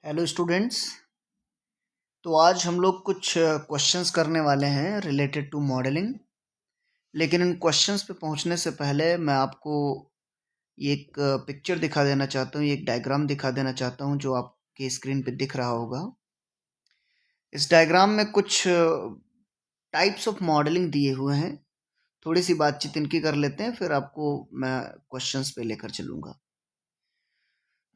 Hello students. तो आज हम लोग कुछ क्वेश्चंस करने वाले हैं रिलेटेड टू मॉडलिंग। लेकिन इन क्वेश्चंस पे पहुंचने से पहले मैं आपको ये एक पिक्चर दिखा देना चाहता हूँ, ये एक डायग्राम दिखा देना चाहता हूँ जो आपके स्क्रीन पे दिख रहा होगा। इस डायग्राम में कुछ टाइप्स ऑफ मॉडलिंग दिए हुए हैं। थोड़ी सी बातचीत इनकी कर लेते हैं, फिर आपको मैं क्वेश्चंस पे लेकर चलूँगा।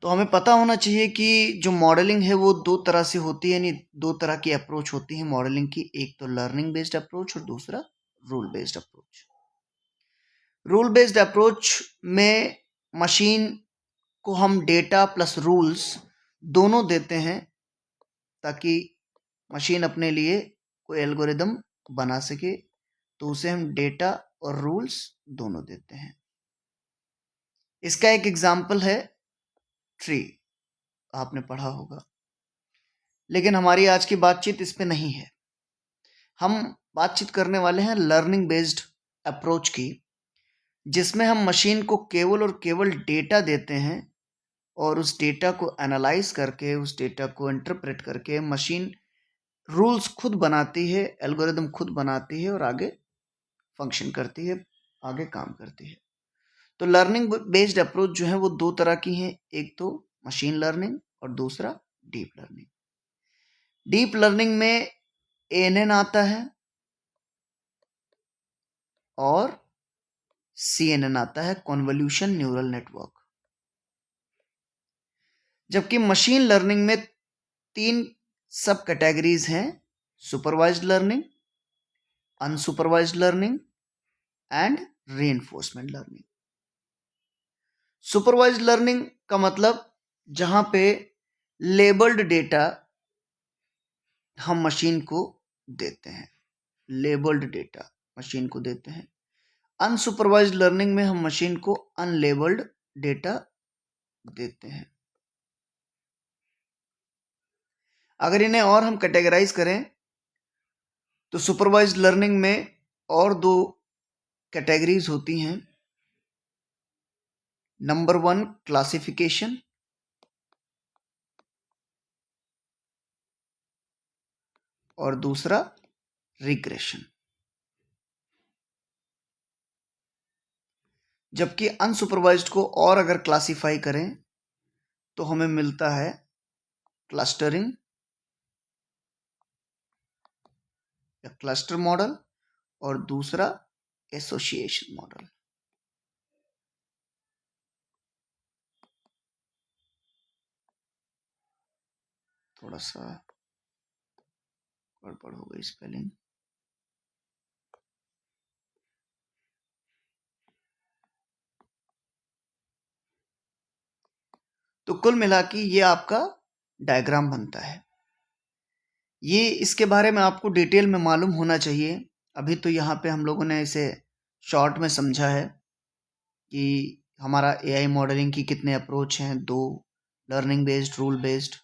तो हमें पता होना चाहिए कि जो मॉडलिंग है वो दो तरह से होती है, यानी दो तरह की अप्रोच होती है मॉडलिंग की। एक तो लर्निंग बेस्ड अप्रोच और दूसरा rule based approach. Rule based approach में मशीन को हम डेटा प्लस रूल्स दोनों देते हैं ताकि मशीन अपने लिए कोई एल्गोरिदम बना सके। तो उसे हम डेटा और रूल्स दोनों देते हैं। इसका एक एग्जाम्पल है ट्री, आपने पढ़ा होगा। लेकिन हमारी आज की बातचीत इस पे नहीं है। हम बातचीत करने वाले हैं लर्निंग बेस्ड अप्रोच की, जिसमें हम मशीन को केवल और केवल डेटा देते हैं और उस डेटा को एनालाइज करके, उस डेटा को इंटरप्रेट करके मशीन रूल्स खुद बनाती है, एल्गोरिदम खुद बनाती है और आगे फंक्शन करती है, आगे काम करती है। तो लर्निंग बेस्ड अप्रोच जो है वो दो तरह की है, एक तो मशीन लर्निंग और दूसरा डीप लर्निंग। डीप लर्निंग में एएनएन आता है और CNN आता है, कॉन्वोल्यूशन न्यूरल नेटवर्क। जबकि मशीन लर्निंग में तीन सब कैटेगरीज हैं: supervised learning, unsupervised learning and reinforcement learning. Supervised learning का मतलब जहां पे लेबल्ड डेटा हम मशीन को देते हैं, लेबल्ड डेटा मशीन को देते हैं। अनसुपरवाइज्ड लर्निंग में हम मशीन को अनलेबल्ड डेटा देते हैं। अगर इन्हें और हम कैटेगराइज करें तो सुपरवाइज्ड लर्निंग में और दो कैटेगरीज होती हैं। नंबर 1 क्लासिफिकेशन और दूसरा रिग्रेशन। जबकि अनसुपरवाइज्ड को और अगर क्लासिफाई करें तो हमें मिलता है क्लस्टरिंग या क्लस्टर मॉडल और दूसरा एसोसिएशन मॉडल। थोड़ा सा गड़बड़ हो गई स्पेलिंग। तो कुल मिला के ये आपका डायग्राम बनता है। ये इसके बारे में आपको डिटेल में मालूम होना चाहिए। अभी तो यहाँ पे हम लोगों ने इसे शॉर्ट में समझा है कि हमारा एआई मॉडलिंग की कितने अप्रोच हैं, दो: learning based, rule based.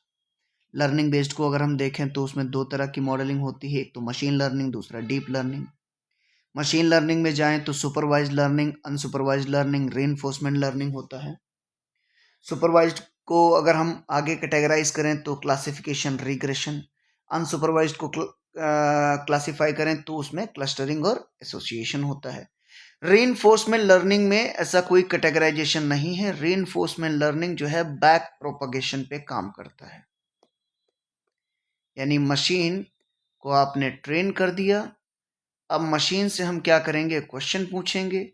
Learning based को अगर हम देखें तो उसमें दो तरह की मॉडलिंग होती है, एक तो मशीन लर्निंग, दूसरा डीप लर्निंग। मशीन लर्निंग में जाएं तो supervised learning, unsupervised learning, reinforcement learning होता है। सुपरवाइज्ड को अगर हम आगे कैटेगराइज करें तो क्लासिफिकेशन, रिग्रेशन। अनसुपरवाइज्ड को क्लासिफाई करें तो उसमें क्लस्टरिंग और एसोसिएशन होता है। रीइंफोर्समेंट लर्निंग में ऐसा कोई कैटेगराइजेशन नहीं है। रीइंफोर्समेंट लर्निंग जो है बैक प्रोपगेशन पे काम करता है, यानी मशीन को आपने ट्रेन कर दिया, अब मशीन से हम क्या करेंगे, क्वेश्चन पूछेंगे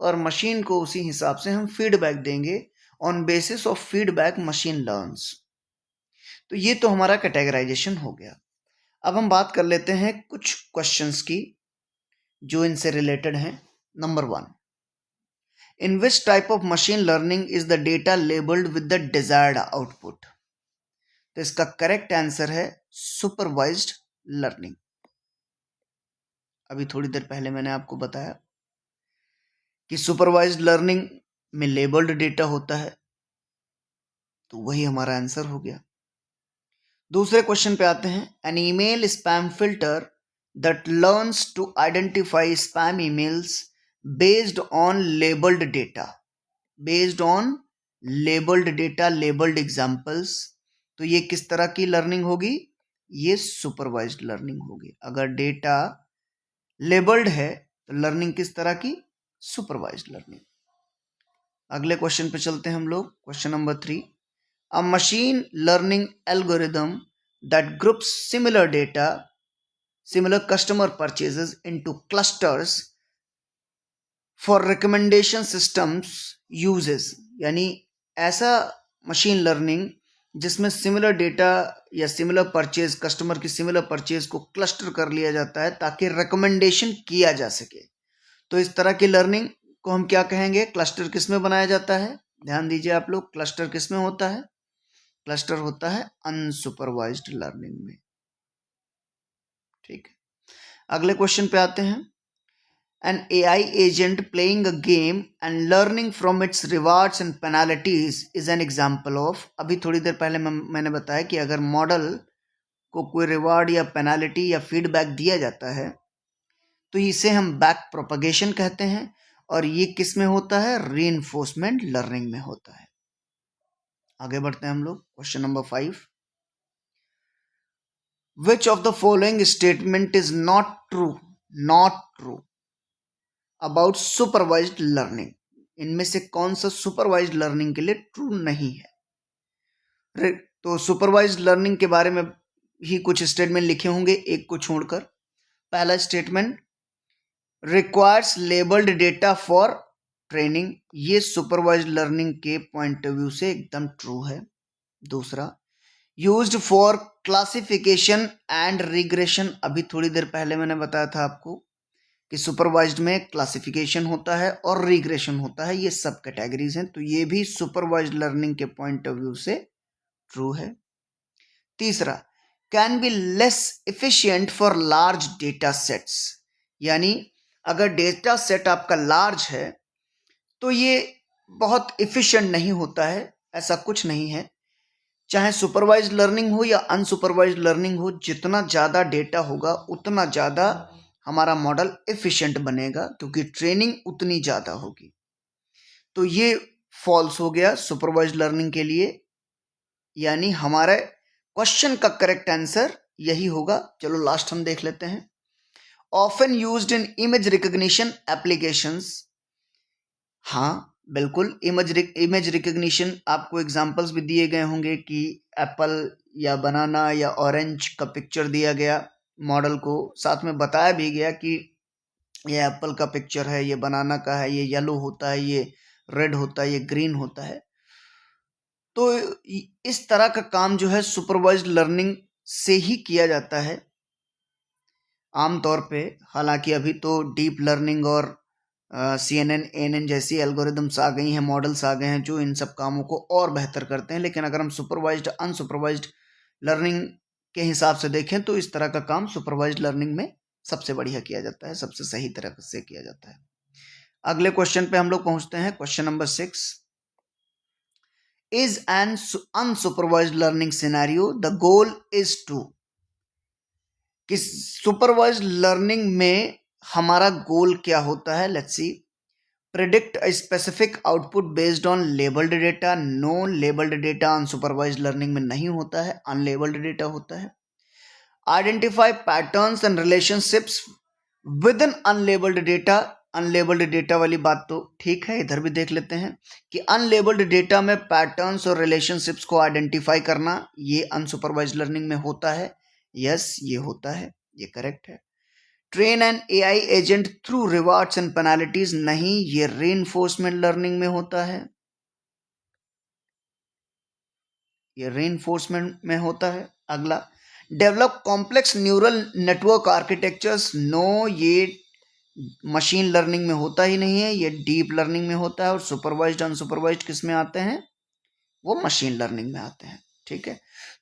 और मशीन को उसी हिसाब से हम फीडबैक देंगे। On basis of feedback machine learns. तो ये तो हमारा कैटेगराइजेशन हो गया। अब हम बात कर लेते हैं कुछ क्वेश्चंस की जो इनसे रिलेटेड हैं। Number 1, in which type of machine learning is the data labelled with the desired output? तो इसका करेक्ट आंसर है सुपरवाइज्ड लर्निंग। अभी थोड़ी देर पहले मैंने आपको बताया कि सुपरवाइज्ड लर्निंग में लेबल्ड डेटा होता है, तो वही हमारा आंसर हो गया। दूसरे क्वेश्चन पे आते हैं। An email spam filter that learns to identify spam emails based on labelled data, based on labelled data, labelled examples. तो ये किस तरह की लर्निंग होगी? ये सुपरवाइज्ड लर्निंग होगी। अगर डेटा लेबल्ड है तो लर्निंग किस तरह की? Supervised learning. अगले क्वेश्चन पे चलते हैं हम लोग। Question number 3, a machine learning algorithm that groups similar customer purchases into clusters for recommendation systems uses, यानी ऐसा मशीन लर्निंग जिसमें सिमिलर डेटा या सिमिलर परचेज, कस्टमर की सिमिलर परचेज को क्लस्टर कर लिया जाता है ताकि रिकमेंडेशन किया जा सके। तो इस तरह की लर्निंग को हम क्या कहेंगे? क्लस्टर किस में बनाया जाता है? ध्यान दीजिए आप लोग, क्लस्टर किस में होता है? क्लस्टर होता है अनसुपरवाइज्ड लर्निंग में। ठीक है, अगले क्वेश्चन पे आते हैं। An AI agent playing a game and learning from its rewards and penalties is an example of। अभी थोड़ी देर पहले मैंने बताया कि अगर मॉडल को कोई रिवार्ड या पेनाल्टी या फीडबैक दिया जाता है तो इसे हम बैक प्रोपगेशन कहते हैं, और ये किस में होता है? रीइंफोर्समेंट लर्निंग में होता है। आगे बढ़ते हैं हम लोग। Question number 5, which of the following statement is not true about supervised learning? इनमें से कौन सा सुपरवाइज्ड लर्निंग के लिए ट्रू नहीं है? तो सुपरवाइज्ड लर्निंग के बारे में ही कुछ स्टेटमेंट लिखे होंगे एक को छोड़कर। पहला statement, requires labelled data for training, ये सुपरवाइज्ड लर्निंग के पॉइंट ऑफ व्यू से एकदम ट्रू है। दूसरा, used for classification and regression, अभी थोड़ी देर पहले मैंने बताया था आपको कि सुपरवाइज्ड में क्लासिफिकेशन होता है और रिग्रेशन होता है, ये सब कैटेगरीज हैं, तो ये भी सुपरवाइज्ड लर्निंग के पॉइंट ऑफ व्यू से ट्रू है। तीसरा, can be less efficient for large data sets, यानी अगर डेटा सेट आपका लार्ज है तो ये बहुत एफिशिएंट नहीं होता है, ऐसा कुछ नहीं है। चाहे सुपरवाइज्ड लर्निंग हो या अनसुपरवाइज्ड लर्निंग हो, जितना ज़्यादा डेटा होगा उतना ज़्यादा हमारा मॉडल एफिशिएंट बनेगा, क्योंकि ट्रेनिंग उतनी ज़्यादा होगी। तो ये फॉल्स हो गया सुपरवाइज्ड लर्निंग के लिए, यानी हमारे क्वेश्चन का करेक्ट आंसर यही होगा। चलो लास्ट हम देख लेते हैं। Often used in image recognition applications, हाँ बिल्कुल, इमेज रिकग्निशन, आपको एग्जांपल्स भी दिए गए होंगे कि एप्पल या बनाना या ऑरेंज का पिक्चर दिया गया मॉडल को, साथ में बताया भी गया कि ये एप्पल का पिक्चर है, ये बनाना का है, ये येलो होता है, ये रेड होता है, ये ग्रीन होता है। तो इस तरह का काम जो है सुपरवाइज्ड लर्निंग से ही किया जाता है आमतौर पे। हालांकि अभी तो डीप लर्निंग और CNN, ANN जैसी एल्गोरिदम्स आ गई हैं, मॉडल्स आ गए हैं जो इन सब कामों को और बेहतर करते हैं, लेकिन अगर हम सुपरवाइज्ड अनसुपरवाइज्ड लर्निंग के हिसाब से देखें तो इस तरह का काम सुपरवाइज्ड लर्निंग में सबसे बढ़िया किया जाता है, सबसे सही तरह से किया जाता है। अगले क्वेश्चन पे हम लोग पहुंचते हैं। Question number 6, is an unsupervised learning scenario the goal is to, कि सुपरवाइज्ड लर्निंग में हमारा गोल क्या होता है? Let's see, predict a specific output based on labelled data. No, labelled data unsupervised learning में नहीं होता है, अनलेबल्ड डेटा होता है। Identify patterns and relationships within unlabelled data, unlabelled data वाली बात तो ठीक है, इधर भी देख लेते हैं कि अनलेबल्ड डेटा में पैटर्न्स और रिलेशनशिप्स को आइडेंटिफाई करना ये अनसुपरवाइज्ड लर्निंग में होता है। यस, ये होता है, ये करेक्ट है। Train an AI agent through rewards and penalties, नहीं, ये रीइंफोर्समेंट लर्निंग में होता है, ये रीइंफोर्समेंट में होता है। अगला, develop complex neural network architectures, no, ये मशीन लर्निंग में होता ही नहीं है, ये डीप लर्निंग में होता है। और सुपरवाइज्ड अनसुपरवाइज्ड किस में आते हैं? वो मशीन लर्निंग में आते हैं। ठीक है,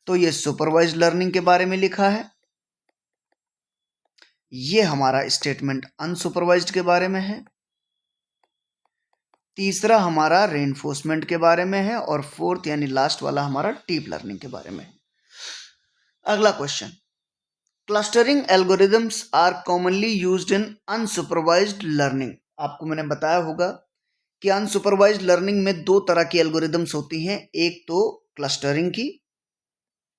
तो ये सुपरवाइज्ड लर्निंग के बारे में लिखा है, ये हमारा स्टेटमेंट अनसुपरवाइज्ड के बारे में है। तीसरा हमारा रेनफोर्समेंट के बारे में है, और फोर्थ यानी लास्ट वाला हमारा डीप लर्निंग के बारे में है। अगला question, clustering algorithms are commonly used in unsupervised learning. आपको मैंने बताया होगा कि अनसुपरवाइज्ड लर्निंग में दो तरह की एल्गोरिदम्स होती हैं, एक तो क्लस्टरिंग की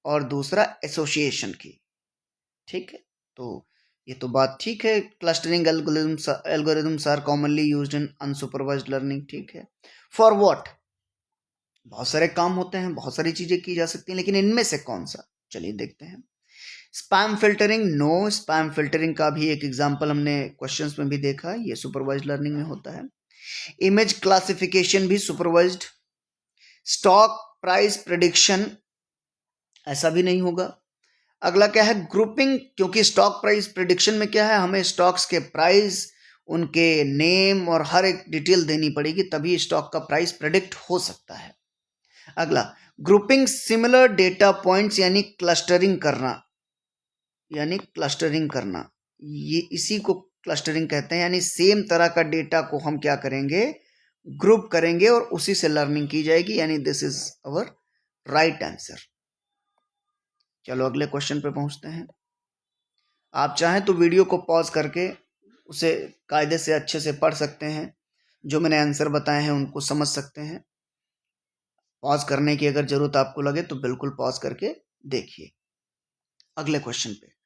और दूसरा एसोसिएशन की। ठीक है, तो ये तो बात ठीक है। Clustering algorithms are commonly used in unsupervised learning. ठीक है, फॉर व्हाट? बहुत सारे काम होते हैं, बहुत सारी चीजें की जा सकती हैं, लेकिन इनमें से कौन सा? चलिए देखते हैं। Spam filtering, no. Spam filtering का भी एक एग्जांपल हमने क्वेश्चंस में भी देखा, ये सुपरवाइज्ड लर्निंग में होता है। इमेज क्लासिफिकेशन भी सुपरवाइज्ड। स्टॉक प्राइस प्रेडिक्शन, ऐसा भी नहीं होगा। अगला क्या है? ग्रुपिंग, क्योंकि स्टॉक प्राइस प्रेडिक्शन में क्या है, हमें स्टॉक्स के प्राइस, उनके नेम और हर एक डिटेल देनी पड़ेगी, तभी स्टॉक का प्राइस प्रेडिक्ट हो सकता है। अगला ग्रुपिंग सिमिलर डेटा पॉइंट्स, यानी क्लस्टरिंग करना, ये इसी को क्लस्टरिंग कहते हैं। यानी सेम तरह का डेटा को हम क्या करेंगे? ग्रुप करेंगे और उसी से लर्निंग की जाएगी, यानी this is our right answer. चलो अगले क्वेश्चन पे पहुंचते हैं। आप चाहें तो वीडियो को पॉज करके उसे कायदे से अच्छे से पढ़ सकते हैं, जो मैंने आंसर बताए हैं उनको समझ सकते हैं। पॉज करने की अगर जरूरत आपको लगे तो बिल्कुल पॉज करके देखिए। अगले क्वेश्चन पे